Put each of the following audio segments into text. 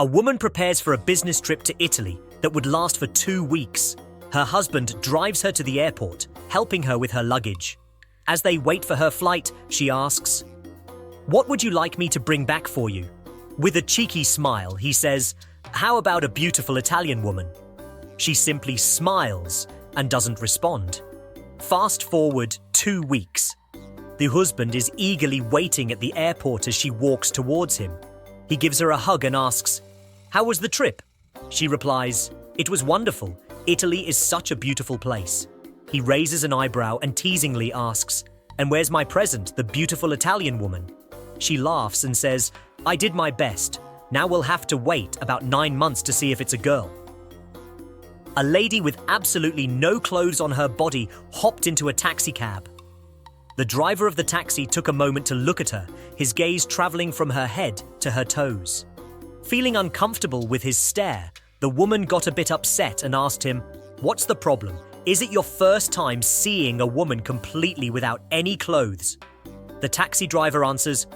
A woman prepares for a business trip to Italy that would last for 2 weeks. Her husband drives her to the airport, helping her with her luggage. As they wait for her flight, she asks, "What would you like me to bring back for you?" With a cheeky smile, he says, "How about a beautiful Italian woman?" She simply smiles and doesn't respond. Fast forward 2 weeks. The husband is eagerly waiting at the airport as she walks towards him. He gives her a hug and asks, "How was the trip?" She replies, "It was wonderful. Italy is such a beautiful place." He raises an eyebrow and teasingly asks, "And where's my present, the beautiful Italian woman?" She laughs and says, "I did my best. Now we'll have to wait about 9 months to see if it's a girl." A lady with absolutely no clothes on her body hopped into a taxi cab. The driver of the taxi took a moment to look at her, his gaze traveling from her head to her toes. Feeling uncomfortable with his stare, the woman got a bit upset and asked him, "What's the problem? Is it your first time seeing a woman completely without any clothes?" The taxi driver answers,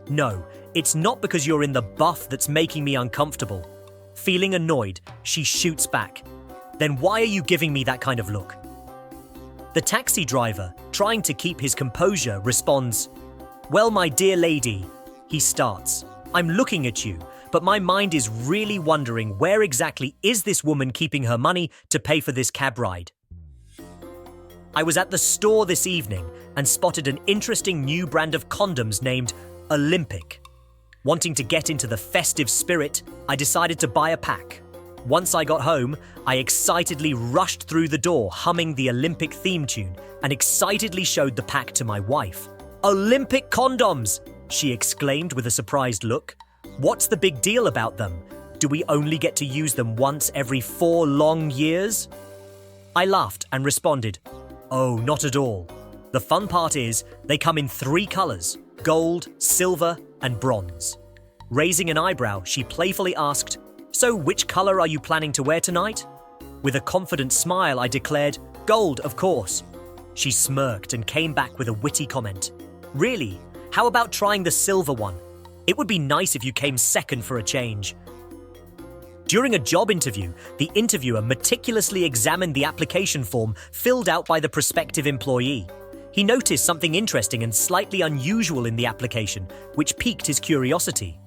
"No, it's not because you're in the buff that's making me uncomfortable." Feeling annoyed, she shoots back, "Then why are you giving me that kind of look?" The taxi driver, trying to keep his composure, responds, "Well, my dear lady," he starts, "I'm looking at you, but my mind is really wondering where exactly is this woman keeping her money to pay for this cab ride? I was at the store this evening and spotted an interesting new brand of condoms named Olympic. Wanting to get into the festive spirit, I decided to buy a pack. Once I got home, I excitedly rushed through the door humming the Olympic theme tune and excitedly showed the pack to my wife. "Olympic condoms!" she exclaimed with a surprised look. "What's the big deal about them? Do we only get to use them once every 4 long years?" I laughed and responded, "Oh, not at all. The fun part is they come in 3 colors, gold, silver, and bronze." Raising an eyebrow, she playfully asked, "So which color are you planning to wear tonight?" With a confident smile, I declared, "Gold, of course." She smirked and came back with a witty comment. "Really? How about trying the silver one? It would be nice if you came second for a change." During a job interview, the interviewer meticulously examined the application form filled out by the prospective employee. He noticed something interesting and slightly unusual in the application, which piqued his curiosity.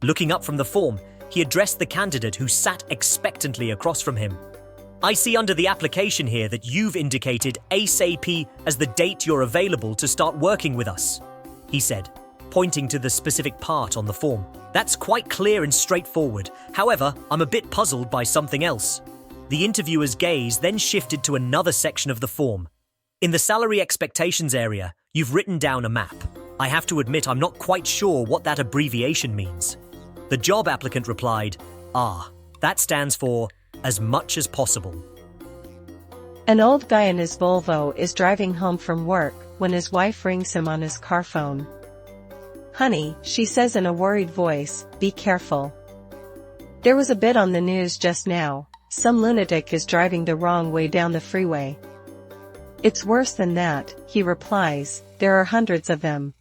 Looking up from the form, he addressed the candidate who sat expectantly across from him. "I see under the application here that you've indicated ASAP as the date you're available to start working with us," he said, pointing to the specific part on the form. "That's quite clear and straightforward. However, I'm a bit puzzled by something else." The interviewer's gaze then shifted to another section of the form. "In the salary expectations area, you've written down a map. I have to admit I'm not quite sure what that abbreviation means." The job applicant replied, "That stands for as much as possible." An old guy in his Volvo is driving home from work when his wife rings him on his car phone. "Honey," she says in a worried voice, "be careful. There was a bit on the news just now. Some lunatic is driving the wrong way down the freeway." "It's worse than that," he replies, "there are hundreds of them."